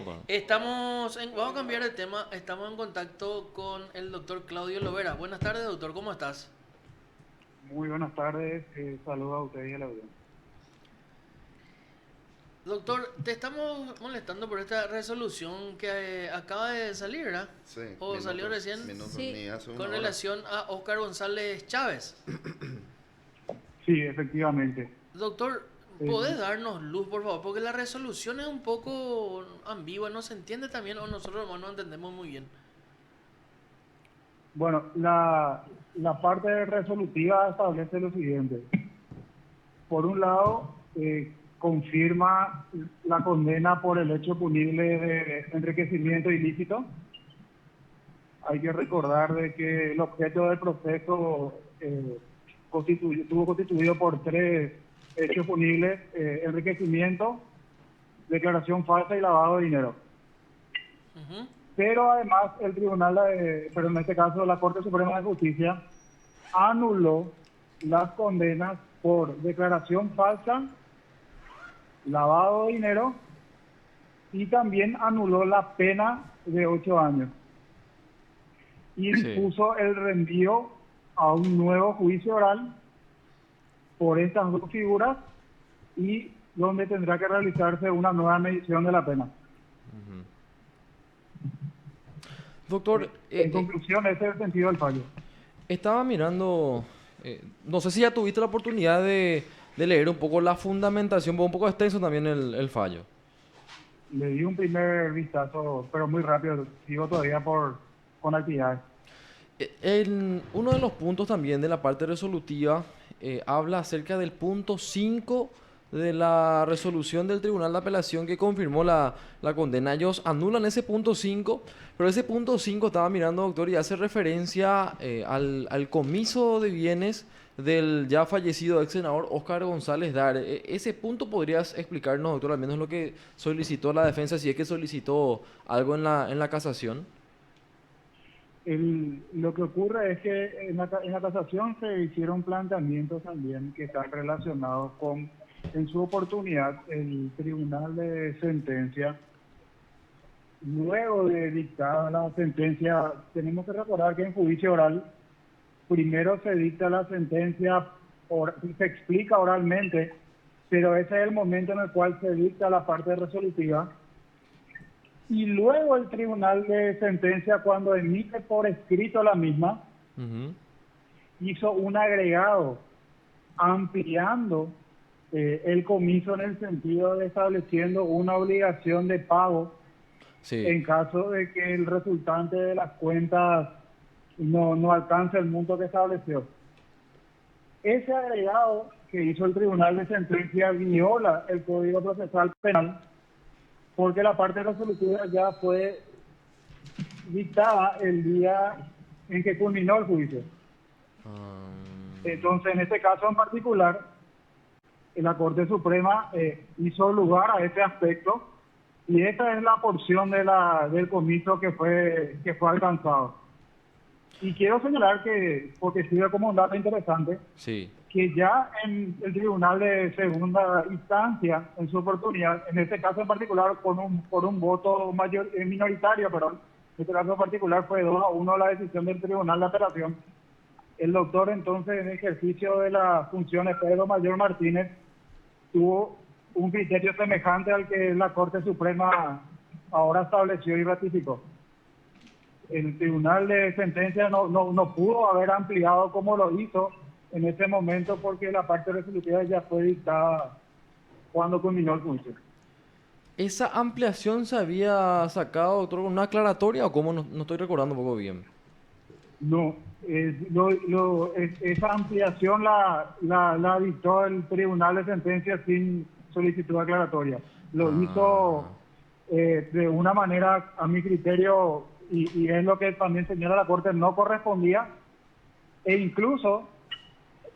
Opa. Vamos a cambiar de tema. Estamos en contacto con el doctor Claudio Lovera. Buenas tardes, doctor. ¿Cómo estás? Muy buenas tardes, saludos a ustedes y a la audiencia. Doctor, te estamos molestando por esta resolución que acaba de salir, ¿verdad? Sí, O salió recién minutos, Sí, ni hace una con hora. relación a Óscar González Chávez. Sí, efectivamente. Doctor, ¿podés Eh, darnos luz, por favor? Porque la resolución es un poco ambigua, no se entiende también, o nosotros no entendemos muy bien. bueno, la parte resolutiva establece lo siguiente. Por un lado, confirma la condena por el hecho punible de enriquecimiento ilícito. Hay que recordar de que el objeto del proceso estuvo constituido por tres hechos punibles: enriquecimiento, declaración falsa y lavado de dinero. Ujú. Pero además el tribunal, pero en este caso la Corte Suprema de Justicia, anuló las condenas por declaración falsa, lavado de dinero y también anuló la pena de 8 años y Sí. dispuso el reenvío a un nuevo juicio oral por estas dos figuras y donde tendrá que realizarse una nueva medición de la pena. Ujú. doctor, En conclusión, ese es el sentido del fallo. estaba mirando, no sé si ya tuviste la oportunidad de leer un poco la fundamentación, porque un poco extenso también el fallo. Le di un primer vistazo, pero muy rápido, sigo todavía con actividades. Uno de los puntos también de la parte resolutiva habla acerca del punto 5 de la resolución del Tribunal de Apelación que confirmó la condena. Ellos anulan ese punto 5, pero ese punto 5 estaba mirando, doctor, y hace referencia al comiso de bienes del ya fallecido ex senador Óscar González Dar. Ese punto podrías explicarnos, doctor, al menos lo que solicitó la defensa, si es que solicitó algo en la casación. Lo que ocurre es que en la casación se hicieron planteamientos también que están relacionados con, en su oportunidad, el Tribunal de Sentencia. Luego de dictada la sentencia, tenemos que recordar que en juicio oral, primero se dicta la sentencia, se explica oralmente, pero ese es el momento en el cual se dicta la parte resolutiva. Y luego el tribunal de sentencia, cuando emite por escrito la misma, Ujú. hizo un agregado ampliando el comiso en el sentido de estableciendo una obligación de pago Sí. en caso de que el resultante de las cuentas no alcance el monto que estableció. Ese agregado que hizo el tribunal de sentencia viola el Código Procesal Penal porque la parte resolutiva ya fue dictada el día en que culminó el juicio. Entonces, en este caso en particular, la Corte Suprema hizo lugar a este aspecto y esta es la porción del comiso que fue alcanzado. Y quiero señalar que, porque sirve como un dato interesante, Sí. que ya en el Tribunal de Segunda Instancia, en su oportunidad, en este caso en particular por un voto minoritario, perdón, en este caso en particular fue 2-1 la decisión del Tribunal de Apelación. El doctor entonces, en ejercicio de las funciones, Pedro Mayor Martínez, tuvo un criterio semejante al que la Corte Suprema ahora estableció y ratificó. El Tribunal de Sentencia no pudo haber ampliado como lo hizo en ese momento porque la parte resolutiva ya fue dictada cuando culminó el juicio. ¿Esa ampliación se había sacado, doctor, con una aclaratoria o cómo? No, no estoy recordando un poco bien. No, esa ampliación la dictó el Tribunal de Sentencia sin solicitud aclaratoria. Lo hizo Ah, de una manera, a mi criterio, y es lo que también señala la Corte, no correspondía. E incluso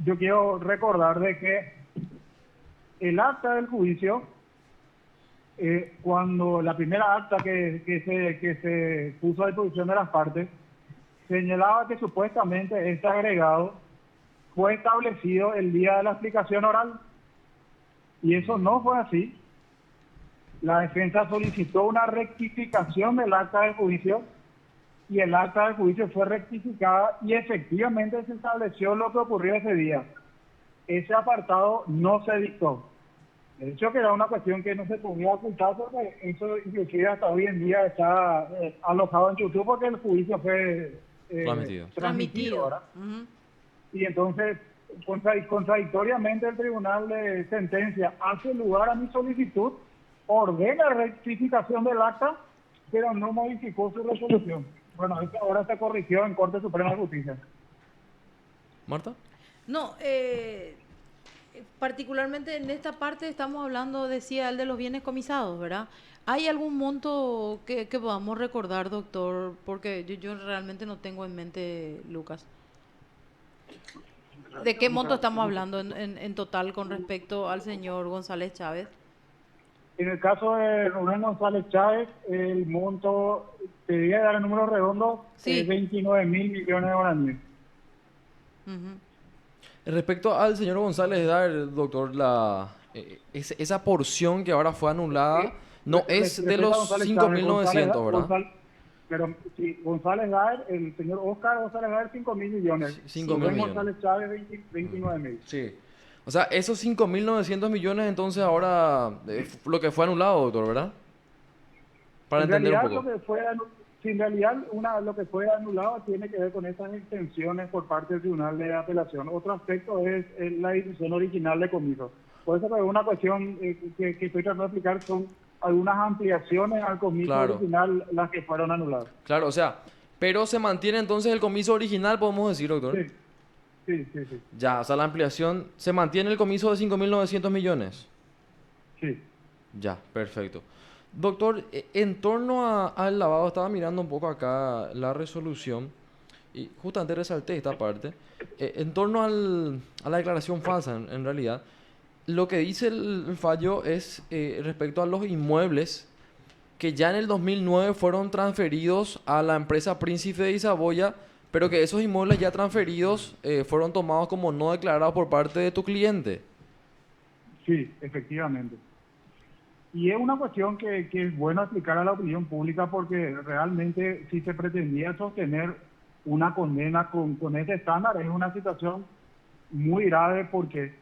yo quiero recordar de que el acta del juicio, cuando la primera acta que se puso a disposición de las partes, señalaba que supuestamente este agregado fue establecido el día de la explicación oral, y eso no fue así. La defensa solicitó una rectificación del acta de juicio y el acta de juicio fue rectificada y efectivamente se estableció lo que ocurrió ese día. Ese apartado no se dictó. De hecho, que era una cuestión que no se podía ocultar porque eso inclusive hasta hoy en día está alojado en YouTube porque el juicio fue transmitido, ¿verdad? Ujú. Y entonces, contradictoriamente, el tribunal de sentencia hace lugar a mi solicitud, ordena rectificación del acta, pero no modificó su resolución. Bueno, esto ahora se corrigió en Corte Suprema de Justicia. Marta. No, particularmente en esta parte estamos hablando, decía él, de los bienes comisados, ¿verdad? ¿Hay algún monto que podamos recordar, doctor? Porque yo realmente no tengo en mente, Lucas. ¿De qué monto estamos hablando en total con respecto al señor González Chávez? En el caso de Rubén González Chávez, el monto, te voy a dar el número redondo, Sí. es 29.000 millones de guaraníes. Ujú. Respecto al señor González Dar, doctor, esa porción que ahora fue anulada no es de Respecto a los González Chávez, 5.900, ¿verdad? Pero sí, González Daer, el señor Oscar González Daer, 5.000 millones. 5.000 Rubén millones. González Chávez, 29.000. Sí. O sea, esos 5.900 millones entonces ahora lo que fue anulado, doctor, ¿verdad? Para En entender un realidad, poco. en realidad lo que fue anulado tiene que ver con estas extensiones por parte del Tribunal de Apelación. Otro aspecto es la decisión original de comiso. Por eso, pero una cuestión que estoy tratando de explicar son algunas ampliaciones al comiso Claro. original, las que fueron anuladas. Claro, o sea, pero se mantiene entonces el comiso original, podemos decir, doctor. Sí, sí. Ya, o sea, la ampliación, ¿se mantiene el comiso de 5.900 millones? Sí. Ya, perfecto. Doctor, en torno al lavado, estaba mirando un poco acá la resolución y justamente resalté esta parte. En torno a la declaración falsa, en realidad, lo que dice el fallo es respecto a los inmuebles que ya en el 2009 fueron transferidos a la empresa Príncipe de Isaboya, pero que esos inmuebles ya transferidos fueron tomados como no declarados por parte de tu cliente. Sí, efectivamente. Y es una cuestión que es bueno explicar a la opinión pública porque realmente si se pretendía sostener una condena con ese estándar es una situación muy grave porque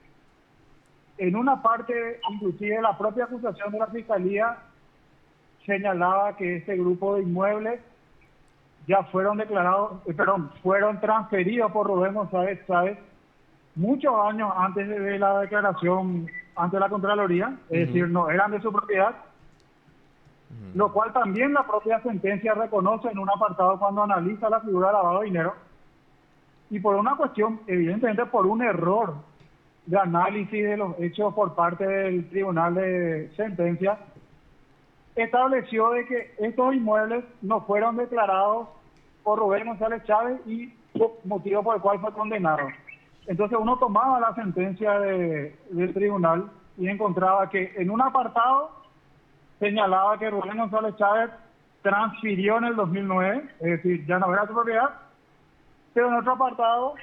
en una parte, inclusive la propia acusación de la Fiscalía señalaba que este grupo de inmuebles ya fueron declarados, fueron transferidos por Rubén González Chávez muchos años antes de la declaración ante la Contraloría, es decir, no eran de su propiedad, lo cual también la propia sentencia reconoce en un apartado cuando analiza la figura de lavado de dinero, y por una cuestión, evidentemente por un error de análisis de los hechos por parte del Tribunal de Sentencia, estableció de que estos inmuebles no fueron declarados por Rubén González Chávez y motivo por el cual fue condenado. Entonces uno tomaba la sentencia del tribunal y encontraba que en un apartado señalaba que Rubén González Chávez transfirió en el 2009, es decir, ya no era su propiedad, pero en otro apartado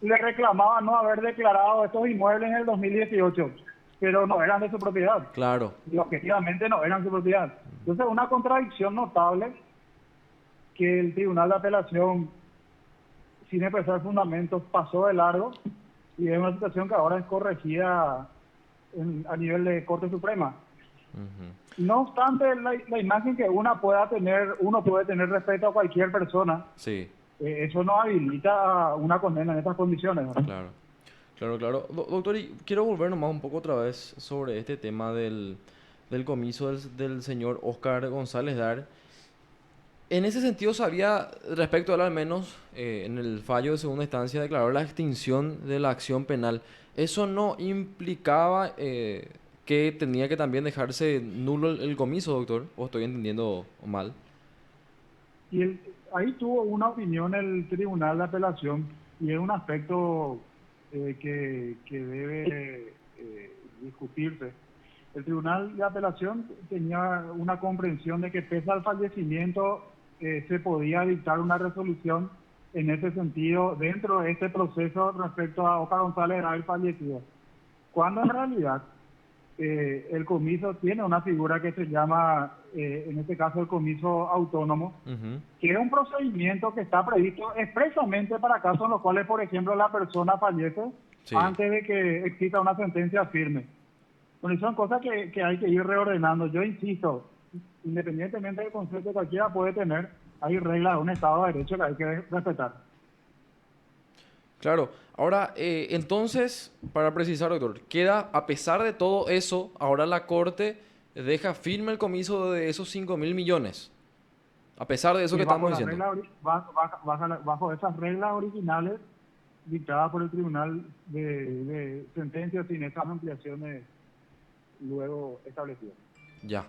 le reclamaba no haber declarado estos inmuebles en el 2018, pero no eran de su propiedad. Claro. Y objetivamente no eran su propiedad. Entonces una contradicción notable que el Tribunal de Apelación, sin expresar fundamentos, pasó de largo y es una situación que ahora es corregida a nivel de Corte Suprema. No obstante, la imagen que uno puede tener respecto a cualquier persona, Sí, eso no habilita una condena en estas condiciones, ¿verdad? claro. Doctor, y quiero volver nomás un poco otra vez sobre este tema del comiso del señor Oscar González Dar. En ese sentido, sabía, respecto a él al menos, en el fallo de segunda instancia declaró la extinción de la acción penal. ¿Eso no implicaba que tenía que también dejarse nulo el comiso, doctor? ¿O estoy entendiendo mal? Y ahí tuvo una opinión el Tribunal de Apelación y es un aspecto que debe discutirse. El Tribunal de Apelación tenía una comprensión de que pese al fallecimiento se podía dictar una resolución en ese sentido dentro de este proceso respecto a Oscar González Dar fallecido. Cuando en realidad el comiso tiene una figura que se llama, en este caso, el comiso autónomo, Ujú. que es un procedimiento que está previsto expresamente para casos en los cuales, por ejemplo, la persona fallece Sí. antes de que exista una sentencia firme. Bueno, y son cosas que hay que ir reordenando. Yo insisto, independientemente del concepto que cualquiera puede tener, hay reglas de un Estado de Derecho que hay que respetar. Claro. Ahora, entonces, para precisar, doctor, queda, a pesar de todo eso, ahora la Corte deja firme el comiso de esos 5.000 millones. A pesar de eso que Y bajo estamos la diciendo. regla, bajo esas reglas originales dictadas por el Tribunal de Sentencias sin esas ampliaciones luego establecidas. Ya,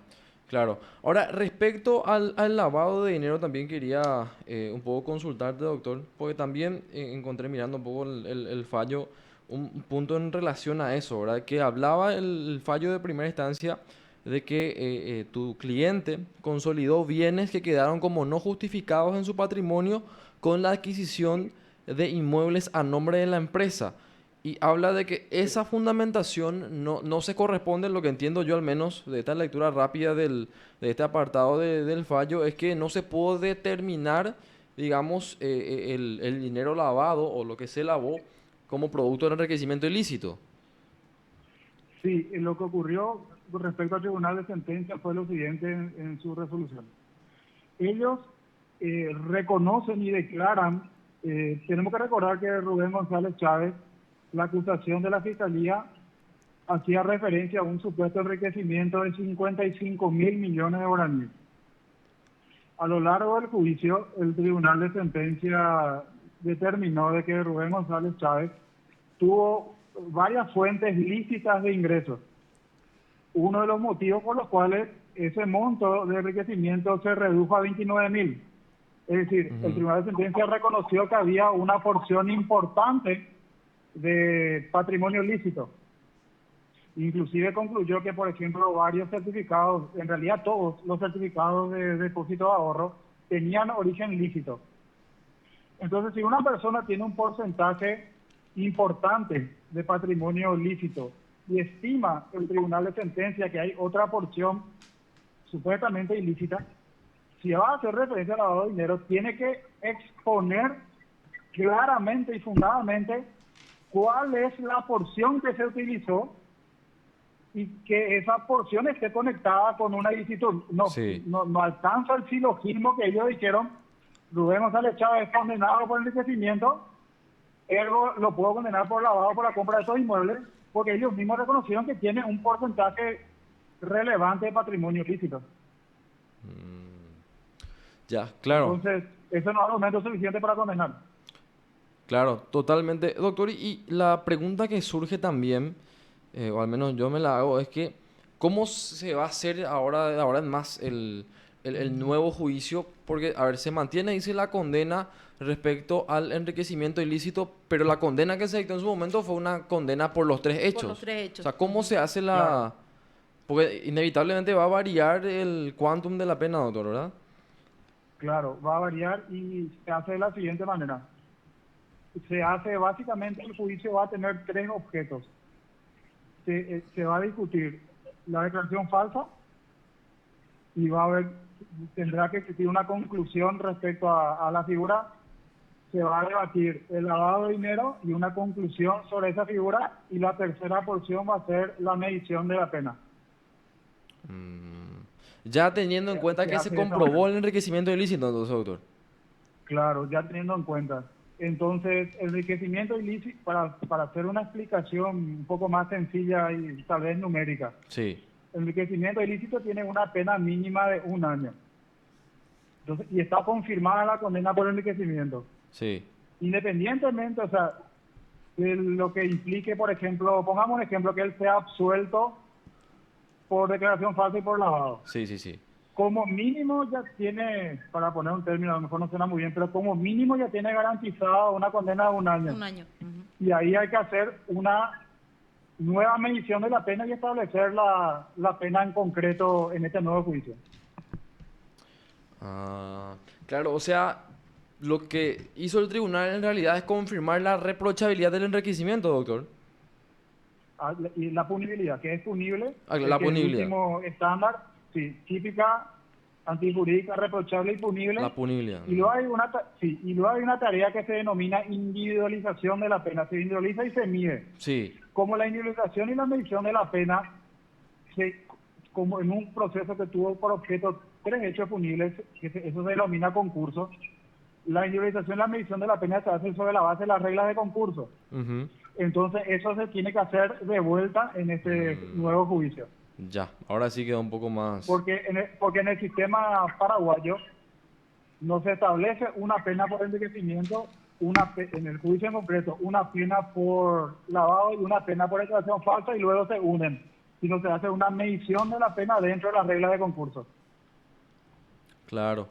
claro. Ahora, respecto al lavado de dinero, también quería un poco consultarte, doctor, porque también encontré mirando un poco el fallo, un punto en relación a eso, ¿verdad? Que hablaba el fallo de primera instancia de que tu cliente consolidó bienes que quedaron como no justificados en su patrimonio con la adquisición de inmuebles a nombre de la empresa. Y habla de que esa fundamentación no se corresponde, lo que entiendo yo al menos de esta lectura rápida de este apartado del fallo, es que no se pudo determinar, digamos, el dinero lavado o lo que se lavó como producto del enriquecimiento ilícito. Sí, lo que ocurrió con respecto al Tribunal de Sentencia fue lo siguiente en su resolución. Ellos reconocen y declaran, tenemos que recordar que Rubén González Chávez, la acusación de la Fiscalía hacía referencia a un supuesto enriquecimiento de 55.000 millones de guaraníes. A lo largo del juicio, el Tribunal de Sentencia determinó de que Rubén González Chávez tuvo varias fuentes lícitas de ingresos. Uno de los motivos por los cuales ese monto de enriquecimiento se redujo a 29.000. Es decir, el Tribunal de Sentencia reconoció que había una porción importante de patrimonio lícito. Inclusive concluyó que, por ejemplo, varios certificados, en realidad todos los certificados de depósito de ahorro, tenían origen lícito. Entonces, si una persona tiene un porcentaje importante de patrimonio lícito y estima el Tribunal de Sentencia que hay otra porción supuestamente ilícita, si va a hacer referencia al lavado de dinero, tiene que exponer claramente y fundadamente cuál es la porción que se utilizó y que esa porción esté conectada con una ilicitud. Sí. No alcanza el silogismo que ellos dijeron, Rubén González Chávez es condenado por enriquecimiento, ergo lo puedo condenar por lavado por la compra de esos inmuebles, porque ellos mismos reconocieron que tiene un porcentaje relevante de patrimonio ilícito. Ya, claro. Entonces, eso no es argumento suficiente para condenar. Claro, totalmente. Doctor, y la pregunta que surge también, o al menos yo me la hago, es que ¿cómo se va a hacer ahora, de ahora en más el nuevo juicio? Porque, a ver, se mantiene, dice, la condena respecto al enriquecimiento ilícito, pero la condena que se dictó en su momento fue una condena por los tres hechos. Por los tres hechos. O sea, ¿cómo se hace la...? Claro. Porque inevitablemente va a variar el quantum de la pena, doctor, ¿verdad? Claro, va a variar y se hace de la siguiente manera. Se hace, básicamente, el juicio va a tener tres objetos. Se va a discutir la declaración falsa y tendrá que existir una conclusión respecto a la figura. Se va a debatir el lavado de dinero y una conclusión sobre esa figura, y la tercera porción va a ser la medición de la pena. Ya teniendo en cuenta que se comprobó el enriquecimiento ilícito, entonces, doctor. Claro, ya teniendo en cuenta. Entonces, el enriquecimiento ilícito, para hacer una explicación un poco más sencilla y tal vez numérica, Sí. el enriquecimiento ilícito tiene una pena mínima de 1 año. Entonces, y está confirmada la condena por enriquecimiento. Sí. Independientemente, o sea, de lo que implique, por ejemplo, pongamos un ejemplo, que él sea absuelto por declaración falsa y por lavado. Sí, sí, sí. Como mínimo ya tiene, para poner un término, a lo mejor no suena muy bien, pero como mínimo ya tiene garantizada una condena de 1 año. 1 año. Y ahí hay que hacer una nueva medición de la pena y establecer la pena en concreto en este nuevo juicio. Ah, claro, o sea, lo que hizo el tribunal en realidad es confirmar la reprochabilidad del enriquecimiento, doctor. y la punibilidad, que es punible. La que punibilidad. El último estándar, sí, típica, antijurídica, reprochable y punible. La punibilidad. Y luego hay y luego hay una tarea que se denomina individualización de la pena. Se individualiza y se mide. Sí, Como la individualización y la medición de la pena, como en un proceso que tuvo por objeto 3 hechos punibles, eso se denomina concurso. La individualización y la medición de la pena se hace sobre la base de las reglas de concurso. ujú, Entonces, eso se tiene que hacer de vuelta en este nuevo juicio. ya. Ahora sí queda un poco más. Porque en el sistema paraguayo no se establece una pena por enriquecimiento, en el juicio en concreto, una pena por lavado y una pena por declaración falsa y luego se unen, sino se hace una medición de la pena dentro de las reglas de concurso. Claro.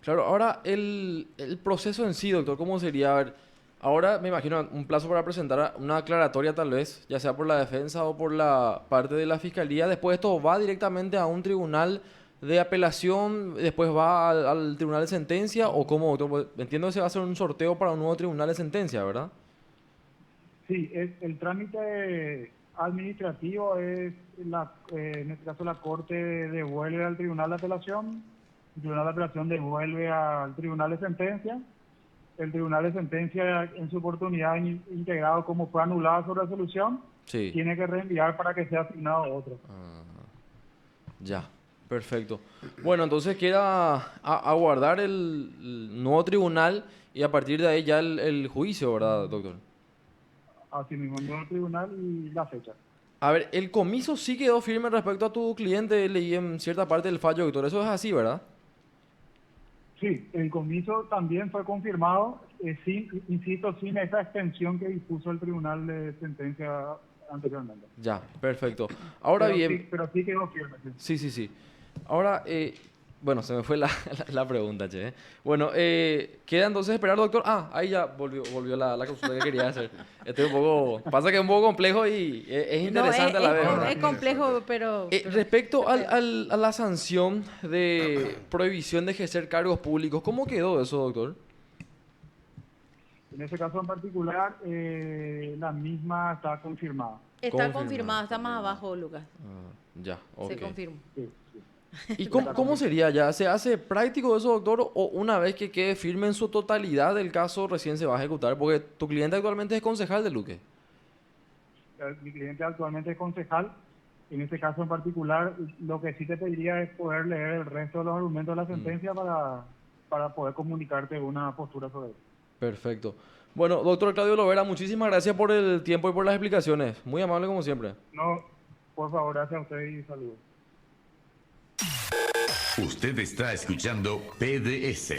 Claro, ahora el proceso en sí, doctor, ¿cómo sería? A ver, ahora me imagino un plazo para presentar una aclaratoria tal vez, ya sea por la defensa o por la parte de la fiscalía. Después esto va directamente a un tribunal de apelación, después va al tribunal de sentencia, o cómo, doctor. Pues, entiendo que se va a hacer un sorteo para un nuevo tribunal de sentencia, ¿verdad? Sí, el trámite administrativo es, en este caso la Corte devuelve al Tribunal de Apelación, el Tribunal de Apelación devuelve al Tribunal de Sentencia, el Tribunal de Sentencia en su oportunidad integrado como fue anulada su resolución, Sí. tiene que reenviar para que sea asignado a otro. Ya, perfecto. Bueno, entonces queda aguardar el nuevo tribunal y a partir de ahí ya el juicio, ¿verdad, doctor? Así mismo, el nuevo tribunal y la fecha. A ver, el comiso sí quedó firme respecto a tu cliente, leí en cierta parte del fallo, doctor. Eso es así, ¿verdad? Sí, el comiso también fue confirmado, insisto, sin esa extensión que dispuso el Tribunal de Sentencia anteriormente. Ya, perfecto. Ahora bien, Pero sí quedó firme. Sí. sí. Ahora, bueno, se me fue la pregunta, che. Bueno, queda entonces esperar, doctor. Ah, ahí ya volvió la consulta que quería hacer. Estoy un poco, pasa que es un poco complejo y es interesante a la vez, ¿verdad? Es complejo, pero Respecto a la sanción de prohibición de ejercer cargos públicos, ¿cómo quedó eso, doctor? En ese caso en particular, la misma está confirmada. está confirmada, está más abajo, Lucas. Ya, ok. Se confirma. Sí. ¿Y cómo sería ya? ¿Se hace práctico eso, doctor? ¿O una vez que quede firme en su totalidad el caso recién se va a ejecutar? Porque tu cliente actualmente es concejal de Luque. Mi cliente actualmente es concejal. En este caso en particular, lo que sí te pediría es poder leer el resto de los argumentos de la sentencia para poder comunicarte una postura sobre eso. Perfecto. Bueno, doctor Claudio Lovera, muchísimas gracias por el tiempo y por las explicaciones. Muy amable como siempre. No, por favor, gracias a usted y saludos. Usted está escuchando PDS.